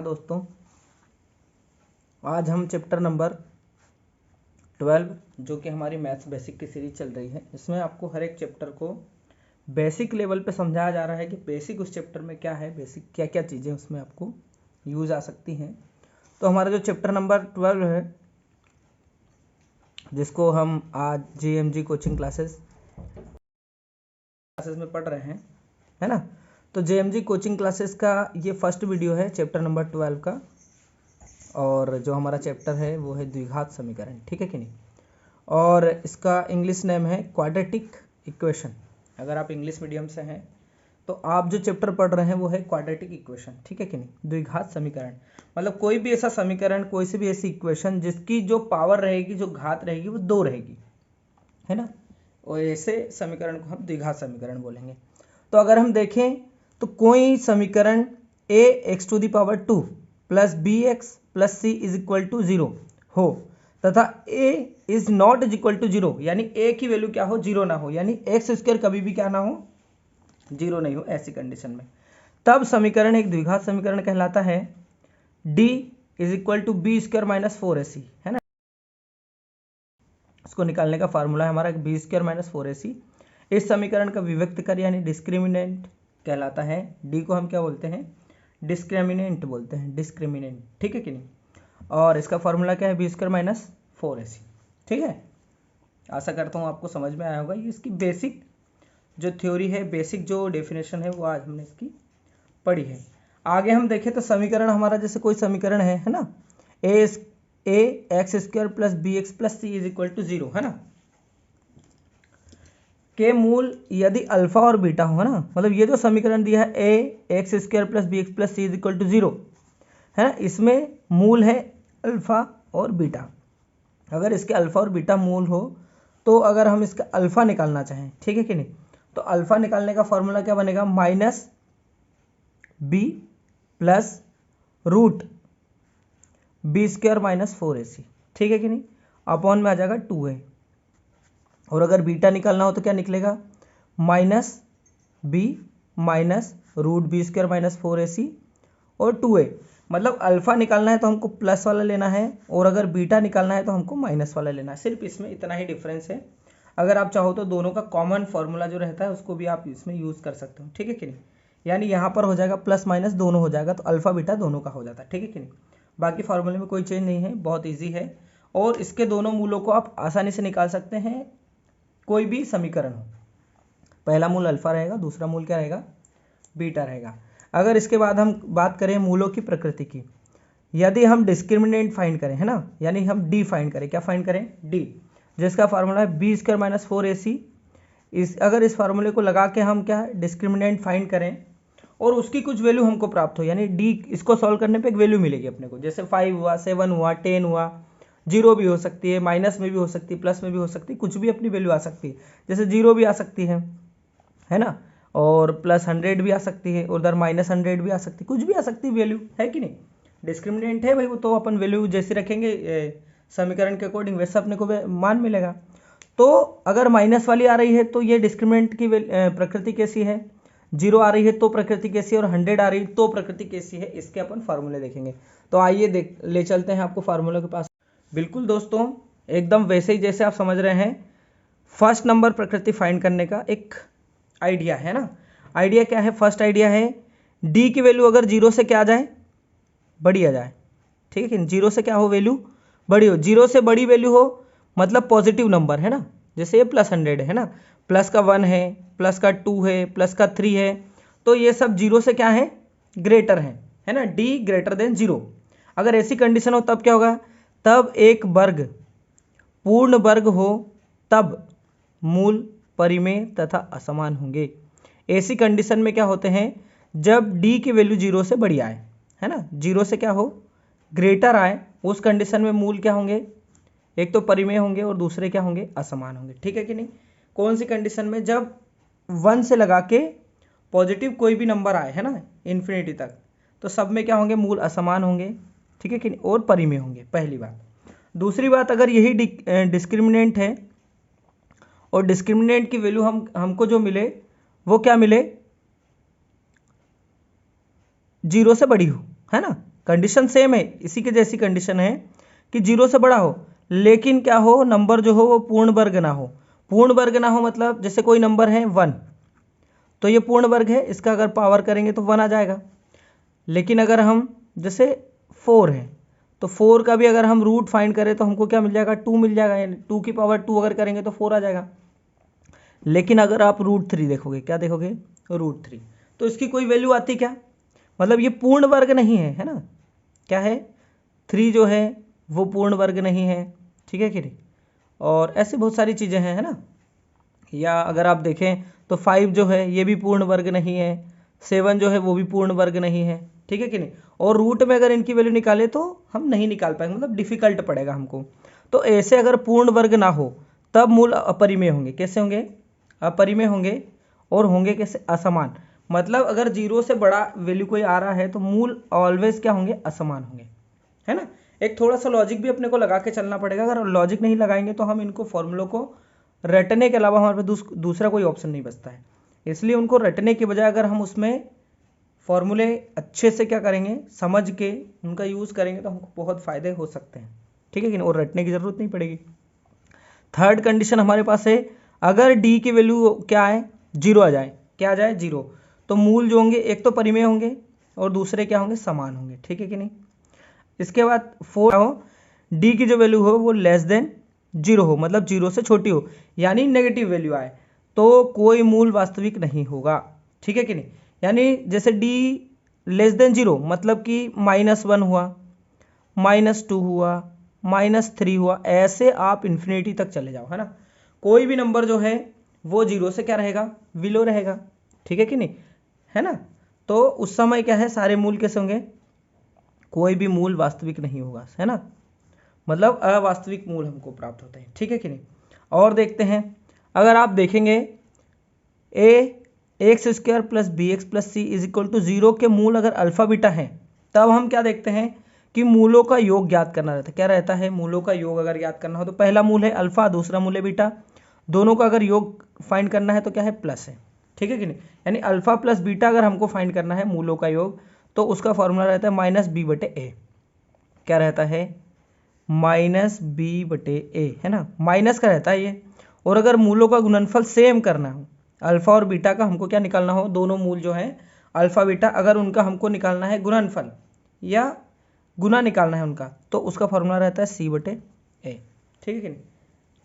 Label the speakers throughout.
Speaker 1: दोस्तों, आज हम चैप्टर नंबर 12 जो कि हमारी मैथ्स बेसिक की सीरीज चल रही है, इसमें आपको हर एक चैप्टर को बेसिक लेवल पे समझाया जा रहा है कि बेसिक उस चैप्टर में क्या है, बेसिक क्या क्या चीज़ें उसमें आपको यूज आ सकती हैं। तो हमारा जो चैप्टर नंबर 12 है, जिसको हम आज JMG कोचिंग क्लासेस में पढ़ रहे हैं, है ना। तो JMG कोचिंग क्लासेस का ये फर्स्ट वीडियो है चैप्टर नंबर 12 का, और जो हमारा चैप्टर है वो है द्विघात समीकरण, ठीक है कि नहीं। और इसका इंग्लिश नेम है क्वाड्रेटिक इक्वेशन। अगर आप इंग्लिश मीडियम से हैं तो आप जो चैप्टर पढ़ रहे हैं वो है क्वाड्रेटिक इक्वेशन, ठीक है कि नहीं। द्विघात समीकरण मतलब कोई भी ऐसा समीकरण, कोई सी भी ऐसी इक्वेशन जिसकी जो पावर रहेगी, जो घात रहेगी वो 2 रहेगी, है ना। और ऐसे समीकरण को हम द्विघात समीकरण बोलेंगे। तो अगर हम देखें तो कोई समीकरण ax⁴ plus bx plus c is equal to 0 हो तथा a is not is equal to 0, यानी a की वैल्यू क्या हो, 0 ना हो, यानी x² कभी भी क्या ना हो, 0 नहीं हो, ऐसी कंडीशन में तब समीकरण एक द्विघात समीकरण कहलाता है। d is equal to b² minus 4ac, है ना। इसको निकालने का फार्मूला है हमारा b² माइनस 4ac। इस समीकरण का विभक्त कर यानी डिस्क्रिमिनेंट कहलाता है। d को हम क्या बोलते हैं, डिस्क्रिमिनेंट बोलते हैं, डिस्क्रिमिनेंट, ठीक है कि नहीं। और इसका फार्मूला क्या है, b² माइनस 4ac, ठीक है। आशा करता हूँ आपको समझ में आया होगा। ये इसकी बेसिक जो थ्योरी है, बेसिक जो डेफिनेशन है वो आज हमने इसकी पढ़ी है। आगे हम देखें तो समीकरण हमारा जैसे कोई समीकरण है ना, ax² plus bx plus c is equal to 0, है ना, के मूल यदि अल्फा और बीटा हो, है ना। मतलब ये जो समीकरण दिया है ax² plus bx plus c is equal to 0, है ना, इसमें मूल है अल्फा और बीटा। अगर इसके अल्फा और बीटा मूल हो तो अगर हम इसका अल्फा निकालना चाहें, ठीक है कि नहीं, तो अल्फा निकालने का फॉर्मूला क्या बनेगा, minus b plus root b² minus 4ac, ठीक है कि नहीं, अपॉन में आ जाएगा 2a। और अगर बीटा निकालना हो तो क्या निकलेगा, minus b minus root b² minus 4ac और 2a। मतलब अल्फा निकालना है तो हमको प्लस वाला लेना है, और अगर बीटा निकालना है तो हमको माइनस वाला लेना है। सिर्फ इसमें इतना ही डिफरेंस है। अगर आप चाहो तो दोनों का कॉमन फॉर्मूला जो रहता है उसको भी आप इसमें यूज़ कर सकते हो, ठीक है कि नहीं। यानी यहाँ पर हो जाएगा प्लस माइनस दोनों हो जाएगा, तो अल्फा बीटा दोनों का हो जाता है, ठीक है कि नहीं। बाकी फार्मूले में कोई चेंज नहीं है, बहुत ईजी है। और इसके दोनों मूलों को आप आसानी से निकाल सकते हैं, कोई भी समीकरण हो। पहला मूल अल्फा रहेगा, दूसरा मूल क्या रहेगा, बीटा रहेगा। अगर इसके बाद हम बात करें मूलों की प्रकृति की, यदि हम डिस्क्रिमिनेंट फाइंड करें, है ना, यानी हम डी फाइंड करें, क्या फाइंड करें, डी, जिसका फार्मूला है b² माइनस 4ac। अगर इस फार्मूले को लगा के हम क्या डिस्क्रिमिनेंट फाइंड करें और उसकी कुछ वैल्यू हमको प्राप्त हो, यानी डी इसको सॉल्व करने पे एक वैल्यू मिलेगी अपने को, जैसे 5 हुआ, 7 हुआ, 10 हुआ, 0 भी हो सकती है, माइनस में भी हो सकती है, प्लस में भी हो सकती है, कुछ भी अपनी वैल्यू आ सकती है। जैसे 0 भी आ सकती है ना, और प्लस 100 भी आ सकती है, उधर माइनस 100 भी आ सकती है, कुछ भी आ सकती है वैल्यू, है कि नहीं। डिस्क्रिमिनेंट है भाई, वो तो अपन वैल्यू जैसी रखेंगे समीकरण के अकॉर्डिंग वैसा अपने को मान मिलेगा। तो अगर माइनस वाली आ रही है तो ये डिस्क्रिमिनेंट की प्रकृति कैसी है, 0 आ रही है तो प्रकृति कैसी है, और 100 आ रही है तो प्रकृति कैसी है, इसके अपन फार्मूले देखेंगे। तो आइए ले चलते हैं आपको फार्मूले के पास। बिल्कुल दोस्तों, एकदम वैसे ही जैसे आप समझ रहे हैं, फर्स्ट नंबर प्रकृति फाइंड करने का एक आइडिया है ना। आइडिया क्या है, फर्स्ट आइडिया है डी की वैल्यू अगर 0 से क्या आ जाए, बड़ी आ जाए, ठीक है कि 0 से क्या हो, वैल्यू बड़ी हो। 0 से बड़ी वैल्यू हो मतलब पॉजिटिव नंबर, है ना, जैसे ये प्लस 100 है ना, प्लस का 1 है, प्लस का 2 है, प्लस का 3 है, तो ये सब 0 से क्या है, ग्रेटर है ना, डी ग्रेटर देन 0। अगर ऐसी कंडीशन हो तब क्या होगा, तब एक वर्ग पूर्ण वर्ग हो तब मूल परिमेय तथा असमान होंगे। ऐसी कंडीशन में क्या होते हैं, जब डी की वैल्यू 0 से बड़ी आए, है ना, 0 से क्या हो, ग्रेटर आए, उस कंडीशन में मूल क्या होंगे, एक तो परिमेय होंगे और दूसरे क्या होंगे, असमान होंगे, ठीक है कि नहीं। कौन सी कंडीशन में, जब 1 से लगा के पॉजिटिव कोई भी नंबर आए, है ना, इन्फिनिटी तक, तो सब में क्या होंगे, मूल असमान होंगे, ठीक है कि नहीं, और परिमेय होंगे, पहली बात। दूसरी बात, अगर यही डिस्क्रिमिनेंट है और डिस्क्रिमिनेंट की वैल्यू हमको जो मिले वो क्या मिले, 0 से बड़ी हो, है ना, कंडीशन सेम है, इसी के जैसी कंडीशन है कि 0 से बड़ा हो, लेकिन क्या हो, नंबर जो हो वो पूर्ण वर्ग ना हो। पूर्ण वर्ग ना हो मतलब जैसे कोई नंबर है 1, तो ये पूर्ण वर्ग है, इसका अगर पावर करेंगे तो 1 आ जाएगा। लेकिन अगर हम जैसे 4 है, तो 4 का भी अगर हम रूट फाइंड करें तो हमको क्या मिल जाएगा, 2 मिल जाएगा, यानी 2 की पावर 2 अगर करेंगे तो 4 आ जाएगा। लेकिन अगर आप √3 देखोगे, क्या देखोगे, √3, तो इसकी कोई वैल्यू आती क्या, मतलब ये पूर्ण वर्ग नहीं है, है ना, क्या है, 3 जो है वो पूर्ण वर्ग नहीं है, ठीक है कि नहीं। और ऐसे बहुत सारी चीज़ें हैं, है ना। या अगर आप देखें तो 5 जो है ये भी पूर्ण वर्ग नहीं है, 7 जो है वो भी पूर्ण वर्ग नहीं है, ठीक है कि नहीं। और रूट में अगर इनकी वैल्यू निकाले तो हम नहीं निकाल पाएंगे, मतलब डिफिकल्ट पड़ेगा हमको। तो ऐसे अगर पूर्ण वर्ग ना हो तब मूल अपरिमेय होंगे। कैसे होंगे, अपरिमेय होंगे। और होंगे कैसे, असमान। मतलब अगर 0 से बड़ा वैल्यू कोई आ रहा है तो मूल ऑलवेज क्या होंगे, असमान होंगे, है ना। एक थोड़ा सा लॉजिक भी अपने को लगा के चलना पड़ेगा, अगर लॉजिक नहीं लगाएंगे तो हम इनको फॉर्मूलों को रटने के अलावा हमारे पास दूसरा कोई ऑप्शन नहीं बचता है। इसलिए उनको रटने के बजाय अगर हम उसमें फॉर्मूले अच्छे से क्या करेंगे, समझ के उनका यूज़ करेंगे तो हमको बहुत फ़ायदे हो सकते हैं, ठीक है कि नहीं, और रटने की ज़रूरत नहीं पड़ेगी। थर्ड कंडीशन हमारे पास है, अगर डी की वैल्यू क्या है, 0 आ जाए, क्या आ जाए, 0, तो मूल जो होंगे एक तो परिमेय होंगे और दूसरे क्या होंगे, समान होंगे, ठीक है कि नहीं। इसके बाद 4 हो, डी की जो वैल्यू हो वो लेस देन 0 हो, मतलब 0 से छोटी हो, यानी नेगेटिव वैल्यू आए, तो कोई मूल वास्तविक नहीं होगा, ठीक है कि नहीं। यानी जैसे डी लेस देन 0 मतलब कि -1 हुआ, -2 हुआ, -3 हुआ, ऐसे आप इन्फिनिटी तक चले जाओ, है ना। कोई भी नंबर जो है वो 0 से क्या रहेगा, बिलो रहेगा, ठीक है कि नहीं, है ना। तो उस समय क्या है, सारे मूल कैसे होंगे, कोई भी मूल वास्तविक नहीं होगा, है ना, मतलब अवास्तविक मूल हमको प्राप्त होते हैं, ठीक है कि नहीं। और देखते हैं, अगर आप देखेंगे ax² + bx + c = 0 के मूल अगर अल्फा बीटा हैं, तब हम क्या देखते हैं कि मूलों का योग ज्ञात करना रहता है। क्या रहता है, मूलों का योग अगर ज्ञात करना हो तो पहला मूल है अल्फा, दूसरा मूल है बीटा, दोनों का अगर योग फाइंड करना है तो क्या है, प्लस है, ठीक है कि नहीं। यानी अल्फा प्लस बीटा अगर हमको फाइंड करना है मूलों का योग, तो उसका फॉर्मूला रहता है -b/a। क्या रहता है, -b/a, है ना, माइनस का रहता है ये। और अगर मूलों का गुणनफल सेम करना हो, अल्फा और बीटा का हमको क्या निकालना हो, दोनों मूल जो है अल्फा बीटा, अगर उनका हमको निकालना है गुणनफल या गुना निकालना है उनका, तो उसका फॉर्मूला रहता है c/a, ठीक है कि नहीं,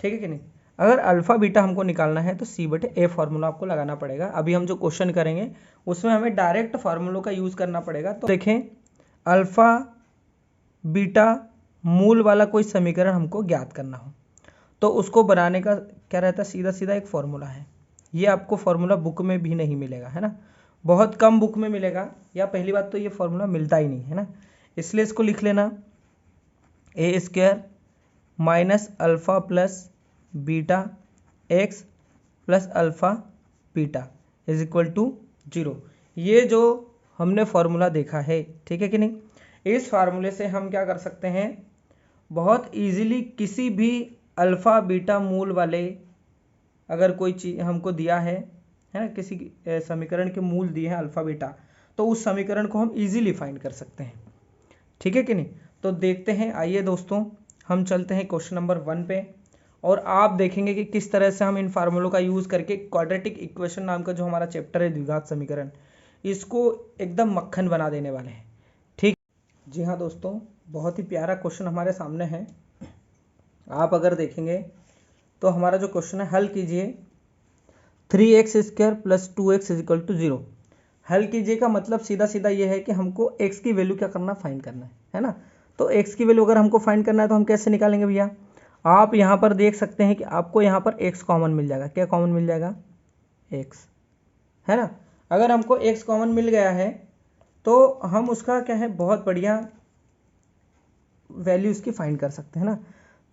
Speaker 1: ठीक है कि नहीं। अगर अल्फा बीटा हमको निकालना है तो c/a फॉर्मूला आपको लगाना पड़ेगा। अभी हम जो क्वेश्चन करेंगे उसमें हमें डायरेक्ट फार्मूलों का यूज़ करना पड़ेगा। तो देखें, अल्फा बीटा मूल वाला कोई समीकरण हमको ज्ञात करना हो तो उसको बनाने का क्या रहता है, सीधा सीधा एक फॉर्मूला है। ये आपको फॉर्मूला बुक में भी नहीं मिलेगा, है ना, बहुत कम बुक में मिलेगा, या पहली बात तो ये फॉर्मूला मिलता ही नहीं है ना। इसलिए इसको लिख लेना, a² - alpha plus beta x plus alpha beta = 0। ये जो हमने फॉर्मूला देखा है, ठीक है कि नहीं। इस फार्मूले से हम क्या कर सकते हैं, बहुत इजीली किसी भी अल्फ़ा बीटा मूल वाले अगर कोई चीज़ हमको दिया है ना, किसी समीकरण के मूल दिए हैं अल्फ़ा बीटा, तो उस समीकरण को हम इजीली फाइंड कर सकते हैं, ठीक है कि नहीं। तो देखते हैं, आइए दोस्तों हम चलते हैं क्वेश्चन नंबर 1 पे, और आप देखेंगे कि किस तरह से हम इन फार्मूलों का यूज़ करके क्वाड्रेटिक इक्वेशन नाम का जो हमारा चैप्टर है द्विघात समीकरण, इसको एकदम मक्खन बना देने वाले हैं, ठीक। जी हाँ दोस्तों, बहुत ही प्यारा क्वेश्चन हमारे सामने है। आप अगर देखेंगे तो हमारा जो क्वेश्चन है, हल कीजिए 3x² + 2x = 0। हल कीजिए का मतलब सीधा सीधा ये है कि हमको x की वैल्यू क्या करना, फाइंड करना है ना। तो x की वैल्यू अगर हमको फाइंड करना है तो हम कैसे निकालेंगे भैया, आप यहाँ पर देख सकते हैं कि आपको यहाँ पर x कॉमन मिल जाएगा। क्या कॉमन मिल जाएगा, x, है ना। अगर हमको x कॉमन मिल गया है तो हम उसका क्या है, बहुत बढ़िया वैल्यू इसकी फाइंड कर सकते हैं ना।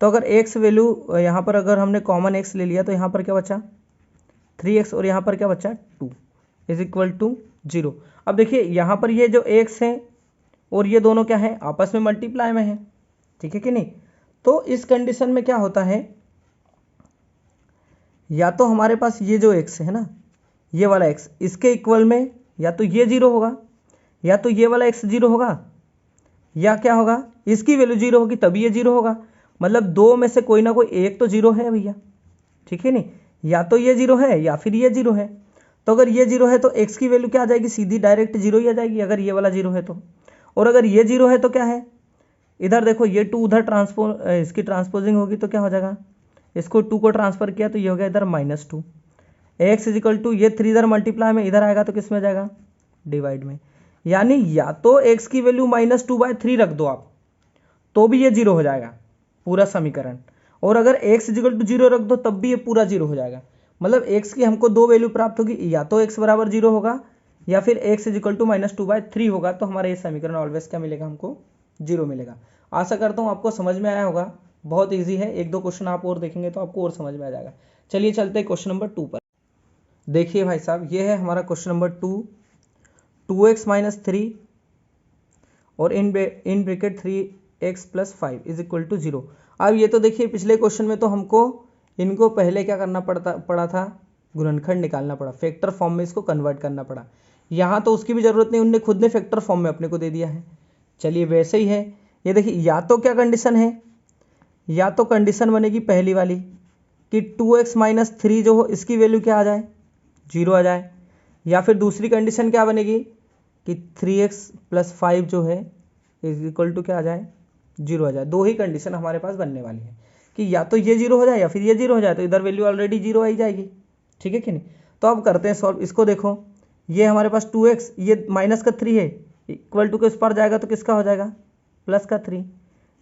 Speaker 1: तो अगर x वैल्यू यहाँ पर अगर हमने कॉमन x ले लिया तो यहाँ पर क्या बचा, 3x, और यहाँ पर क्या बचा, 2 = 0। अब देखिए यहाँ पर ये जो x है और ये दोनों क्या है, आपस में मल्टीप्लाई में है, ठीक है कि नहीं। तो इस कंडीशन में क्या होता है, या तो हमारे पास ये जो x है ना, ये वाला x इसके इक्वल में या तो ये 0 होगा, या तो ये वाला x 0 होगा, या क्या होगा, इसकी वैल्यू 0 होगी तभी ये 0 होगा। मतलब दो में से कोई ना कोई एक तो 0 है भैया, ठीक है नहीं, या तो ये 0 है या फिर ये 0 है। तो अगर ये 0 है तो x की वैल्यू क्या आ जाएगी, सीधी डायरेक्ट 0 ही आ जाएगी अगर ये वाला 0 है तो। और अगर ये 0 है तो क्या है, इधर देखो ये 2 उधर इसकी ट्रांसपोजिंग होगी तो क्या हो जाएगा, इसको 2 को ट्रांसफर किया तो ये हो गया इधर -2। एक्स इजिकल टू ये 3 इधर मल्टीप्लाई में इधर आएगा तो किस में आ जाएगा, डिवाइड में। यानी या तो x की वैल्यू -2/3 रख दो आप तो भी ये 0 हो जाएगा पूरा समीकरण, और अगर x इजिकल टू 0 रख दो तब भी ये पूरा 0 हो जाएगा। मतलब x की हमको दो वैल्यू प्राप्त होगी, या तो x बराबर 0 होगा या फिर x इजिकल टू -2/3 होगा। तो हमारा ये समीकरण ऑलवेज क्या मिलेगा, हमको 0 मिलेगा। आशा करता हूँ आपको समझ में आया होगा, बहुत ईजी है। एक दो क्वेश्चन आप और देखेंगे तो आपको और समझ में आ जाएगा। चलिए चलते हैं क्वेश्चन नंबर 2 पर। देखिए भाई साहब, ये है हमारा क्वेश्चन नंबर 2, 2x - 3 और इन ब्रैकेट 3x + 5 = 0। अब ये तो देखिए पिछले क्वेश्चन में तो हमको इनको पहले क्या करना पड़ा था, गुणनखंड निकालना पड़ा, फैक्टर फॉर्म में इसको कन्वर्ट करना पड़ा। यहाँ तो उसकी भी ज़रूरत नहीं, उनने खुद ने फैक्टर फॉर्म में अपने को दे दिया है। चलिए वैसे ही है, ये देखिए या तो क्या कंडीशन है, या तो कंडीशन बनेगी पहली वाली कि 2x - 3 जो हो इसकी वैल्यू क्या आ जाए, 0 आ जाए, या फिर दूसरी कंडीशन क्या बनेगी कि 3x + 5 जो है = क्या आ जाए, 0 आ जाए। दो ही कंडीशन हमारे पास बनने वाली है कि या तो ये 0 हो जाए या फिर ये 0 हो जाए, तो इधर वैल्यू ऑलरेडी 0 आ ही जाएगी, ठीक है कि नहीं। तो अब करते हैं सॉल्व। इसको देखो, ये हमारे पास 2x, ये -3 है, इक्वल टू के उस पर जाएगा तो किसका हो जाएगा, +3।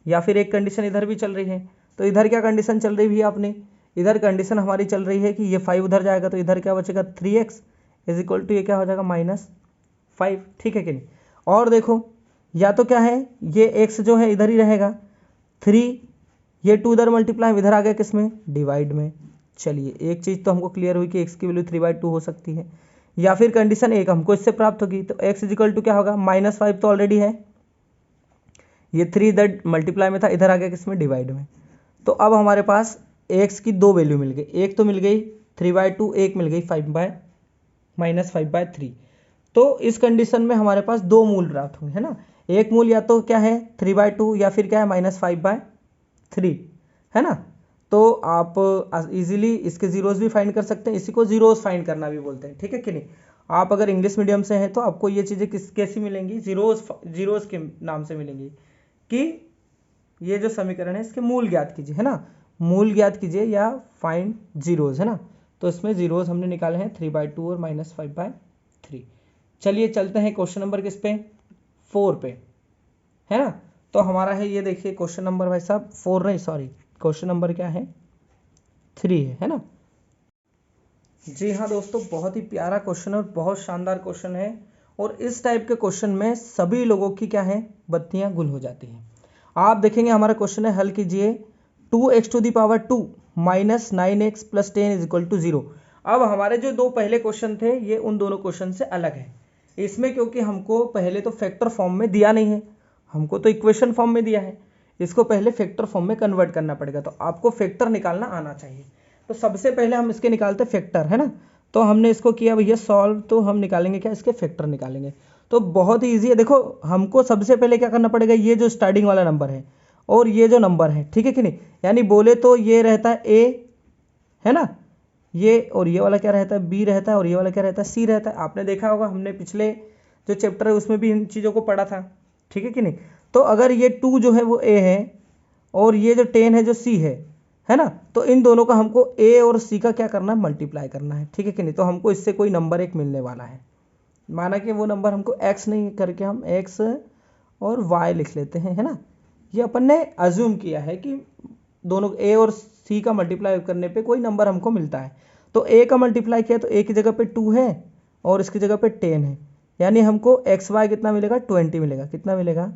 Speaker 1: या फिर एक कंडीशन इधर भी चल रही है, तो इधर क्या कंडीशन चल रही है अपनी, इधर कंडीशन हमारी चल रही है कि ये 5 उधर जाएगा तो इधर क्या बचेगा, 3x = ये क्या हो जाएगा, -5, ठीक है कि नहीं। और देखो या तो क्या है, ये x जो है इधर ही रहेगा, 3 ये 2 इधर मल्टीप्लाई इधर आ गया किसमें, डिवाइड में। चलिए एक चीज़ तो हमको क्लियर हुई कि x की वैल्यू 3/2 हो सकती है। या फिर कंडीशन एक हमको इससे प्राप्त होगी, तो x = क्या होगा, -5 तो ऑलरेडी है, ये 3 इधर मल्टीप्लाई में था, इधर आ गया किसमें, डिवाइड में। तो अब हमारे पास x की दो वैल्यू मिल गई, एक तो मिल गई 3/2, एक मिल गई -5/3। तो इस कंडीशन में हमारे पास दो मूल प्राप्त होंगे, है ना। एक मूल या तो क्या है 3/2 या फिर क्या है -5/3, है ना। तो आप इजीली इसके जीरोस भी फाइंड कर सकते हैं, इसी को जीरोस फाइंड करना भी बोलते हैं, ठीक है कि नहीं। आप अगर इंग्लिश मीडियम से हैं तो आपको ये चीज़ें कैसी मिलेंगी, जीरोस के नाम से मिलेंगी कि ये जो समीकरण है इसके मूल ज्ञात कीजिए, है ना, मूल ज्ञात कीजिए या फाइंड जीरोस, है ना। तो इसमें जीरोस हमने निकाले हैं 3/2 और -5/3। चलिए चलते हैं क्वेश्चन नंबर किस पे, 4 पे, है ना। तो हमारा है ये देखिए क्वेश्चन नंबर भाई साहब 4 नहीं, सॉरी क्वेश्चन नंबर क्या है, 3 है ना। जी हाँ दोस्तों, बहुत ही प्यारा क्वेश्चन और बहुत शानदार क्वेश्चन है, और इस टाइप के क्वेश्चन में सभी लोगों की क्या है, बत्तियां गुल हो जाती हैं। आप देखेंगे हमारा क्वेश्चन है, हल कीजिए 2x⁴ - 9x + 10 = 0। अब हमारे जो दो पहले क्वेश्चन थे ये उन दोनों क्वेश्चन से अलग है। इसमें क्योंकि हमको पहले तो फैक्टर फॉर्म में दिया नहीं है, हमको तो इक्वेशन फॉर्म में दिया है, इसको पहले फैक्टर फॉर्म में कन्वर्ट करना पड़ेगा। तो आपको फैक्टर निकालना आना चाहिए। तो सबसे पहले हम इसके निकालते फैक्टर, है ना। तो हमने इसको किया भैया सॉल्व, तो हम निकालेंगे क्या, इसके फैक्टर निकालेंगे। तो बहुत ही ईजी है। देखो हमको सबसे पहले क्या करना पड़ेगा, ये जो स्टार्टिंग वाला नंबर है और ये जो नंबर है, ठीक है कि नहीं, यानी बोले तो ये रहता है ए, है ना, ये, और ये वाला क्या रहता है, बी रहता है, और ये वाला क्या रहता है, सी रहता है। आपने देखा होगा, हमने पिछले जो चैप्टर है उसमें भी इन चीज़ों को पढ़ा था, ठीक है कि नहीं। तो अगर ये 2 जो है वो ए है और ये जो 10 है जो सी है ना, तो इन दोनों का हमको ए और सी का क्या करना है, मल्टीप्लाई करना है, ठीक है कि नहीं। तो हमको इससे कोई नंबर एक मिलने वाला है, माना कि वो नंबर हमको एक्स नहीं करके हम एक्स और वाई लिख लेते हैं, है ना। ये अपन ने अज्यूम किया है कि दोनों ए और सी का मल्टीप्लाई करने पे कोई नंबर हमको मिलता है। तो ए का मल्टीप्लाई किया तो ए की जगह पे 2 है और इसकी जगह पे 10 है, यानी हमको एक्स वाई कितना मिलेगा, 20 मिलेगा। कितना मिलेगा,